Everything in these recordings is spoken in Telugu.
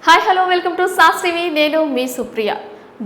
Hi hello welcome to sauce TV. నేను మీ సుప్రియ.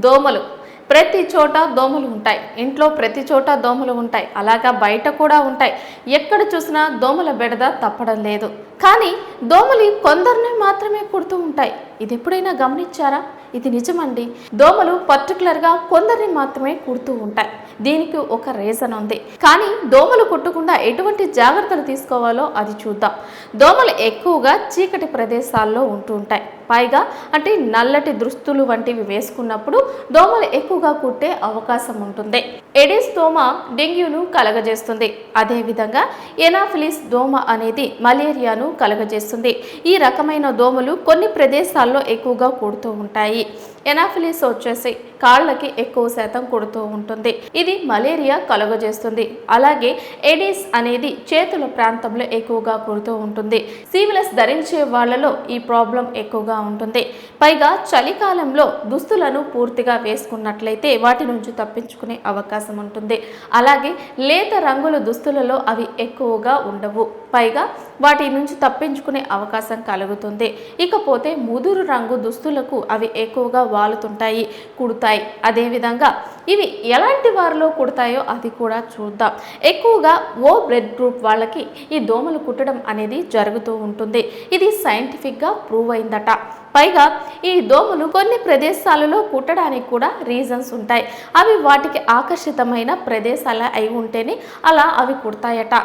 దోమలు ప్రతి చోట దోమలు ఉంటాయి. ఇంట్లో ప్రతి చోట దోమలు ఉంటాయి. అలాగా బయట కూడా ఉంటాయి. ఎక్కడ చూసినా దోమల బెడద తప్పడం లేదు. కానీ దోమలు కొందరిని మాత్రమే కుడుతూ ఉంటాయి. ఇది ఎప్పుడైనా గమనించారా? ఇది నిజమండి. దోమలు పర్టికులర్గా కొందరిని మాత్రమే కుడుతూ ఉంటాయి. దీనికి ఒక రీజన్ ఉంది. కానీ దోమలు కుట్టకుండా ఎటువంటి జాగ్రత్తలు తీసుకోవాలో అది చూద్దాం. దోమలు ఎక్కువగా చీకటి ప్రదేశాల్లో ఉంటూ ఉంటాయి. పైగా అంటే నల్లటి దుస్తులు వంటివి వేసుకున్నప్పుడు దోమలు ఎక్కువగా కుట్టే అవకాశం ఉంటుంది. ఎడిస్ దోమ డెంగ్యూను కలగజేస్తుంది. అదేవిధంగా ఎనాఫిలిస్ దోమ అనేది మలేరియాను కలగజేస్తుంది. ఈ రకమైన దోమలు కొన్ని ప్రదేశాల్లో ఎక్కువగా కుడుతూ ఉంటాయి. ఎనాఫిలిస్ వచ్చేసి కాళ్ళకి ఎక్కువ శాతం కుడుతూ ఉంటుంది. ఇది మలేరియా కలుగజేస్తుంది. అలాగే ఎడిస్ అనేది చేతుల ప్రాంతంలో ఎక్కువగా కుడుతూ ఉంటుంది. సివిలస్ ధరించే వాళ్ళలో ఈ ప్రాబ్లం ఎక్కువగా ఉంటుంది. పైగా చలికాలంలో దుస్తులను పూర్తిగా వేసుకున్నట్లయితే వాటి నుంచి తప్పించుకునే అవకాశం ఉంటుంది. అలాగే లేత రంగుల దుస్తులలో అవి ఎక్కువగా ఉండవు. పైగా వాటి నుంచి తప్పించుకునే అవకాశం కలుగుతుంది. ఇకపోతే ముదురు రంగు దుస్తులకు అవి ఎక్కువగా వాలుతుంటాయి, కుడతాయి. అదేవిధంగా ఇవి ఎలాంటి వారిలో కుడతాయో అది కూడా చూద్దాం. ఎక్కువగా ఓ బ్లడ్ గ్రూప్ వాళ్ళకి ఈ దోమలు కుట్టడం అనేది జరుగుతూ ఉంటుంది. ఇది సైంటిఫిక్గా ప్రూవ్ అయిందట. పైగా ఈ దోమలు కొన్ని ప్రదేశాలలో కుట్టడానికి కూడా రీజన్స్ ఉంటాయి. అవి వాటికి ఆకర్షితమైన ప్రదేశాలు అయి ఉంటేనే అలా అవి కుడతాయట.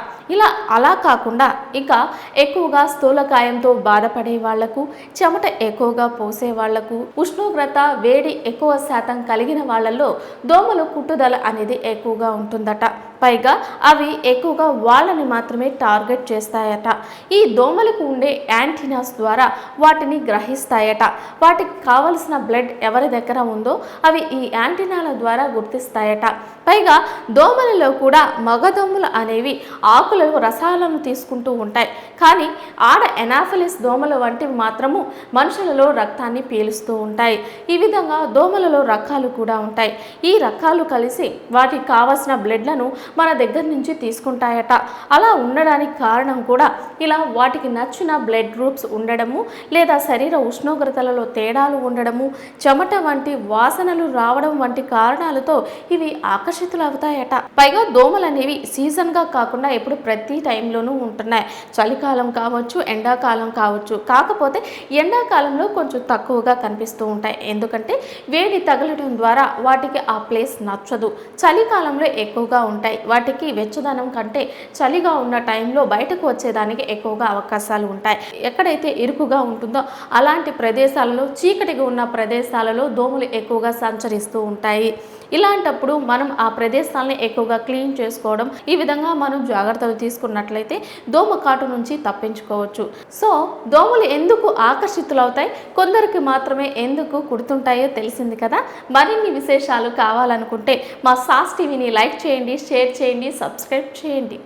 అలా కాకుండా ఇంకా ఎక్కువగా స్థూలకాయంతో బాధపడే వాళ్లకు, చెమట ఎక్కువగా పోసే వాళ్లకు, ఉష్ణోగ్రత వేడి ఎక్కువ శాతం కలిగిన వాళ్ళల్లో దోమలు కుట్టుదల అనేది ఎక్కువగా ఉంటుందట. పైగా అవి ఎక్కువగా వాళ్ళని మాత్రమే టార్గెట్ చేస్తాయట. ఈ దోమలకు ఉండే యాంటీనాస్ ద్వారా వాటిని గ్రహిస్తాయట. వాటికి కావలసిన బ్లడ్ ఎవరి దగ్గర ఉందో అవి ఈ యాంటీనాల ద్వారా గుర్తిస్తాయట. పైగా దోమలలో కూడా మగదోమలు అనేవి ఆకులలో రసాలను తీసుకుంటూ ఉంటాయి. కానీ ఆడ ఎనాఫిలిస్ దోమల వంటివి మాత్రము మనుషులలో రక్తాన్ని పీలుస్తూ ఉంటాయి. ఈ విధంగా దోమలలో రకాలు కూడా ఉంటాయి. ఈ రకాలు కలిసి వాటికి కావలసిన బ్లడ్లను మన దగ్గర నుంచి తీసుకుంటాయట. అలా ఉండడానికి కారణం కూడా ఇలా వాటికి నచ్చిన బ్లడ్ గ్రూప్స్ ఉండడము, లేదా శరీర ఉష్ణోగ్రతలలో తేడాలు ఉండడము, చెమట వంటి వాసనలు రావడం వంటి కారణాలతో ఇవి ఆకర్షితులు అవుతాయట. పైగా దోమలు అనేవి సీజన్గా కాకుండా ఎప్పుడు ప్రతి టైంలోనూ ఉంటున్నాయి. చలికాలం కావచ్చు, ఎండాకాలం కావచ్చు. కాకపోతే ఎండాకాలంలో కొంచెం తక్కువగా కనిపిస్తూ ఉంటాయి. ఎందుకంటే వేడి తగలడం ద్వారా వాటికి ఆ ప్లేస్ నచ్చదు. చలికాలంలో ఎక్కువగా ఉంటాయి. వాటికి వెచ్చదనం కంటే చలిగా ఉన్న టైంలో బయటకు వచ్చేదానికి ఎక్కువగా అవకాశాలు ఉంటాయి. ఎక్కడైతే ఇరుకుగా ఉంటుందో అలాంటి ప్రదేశాలలో, చీకటిగా ఉన్న ప్రదేశాలలో దోమలు ఎక్కువగా సంచరిస్తూ ఉంటాయి. ఇలాంటప్పుడు మనం ఆ ప్రదేశాలని ఎక్కువగా క్లీన్ చేసుకోవడం, ఈ విధంగా మనం జాగ్రత్తలు తీసుకున్నట్లయితే దోమ కాటు నుంచి తప్పించుకోవచ్చు. సో దోమలు ఎందుకు ఆకర్షితులవుతాయి, కొందరికి మాత్రమే ఎందుకు కుడుతుంటాయో తెలిసింది కదా. మరిన్ని విశేషాలు కావాలనుకుంటే మా సాస్ టీవీని లైక్ చేయండి, షేర్ చేయండి, సబ్స్క్రైబ్ చేయండి.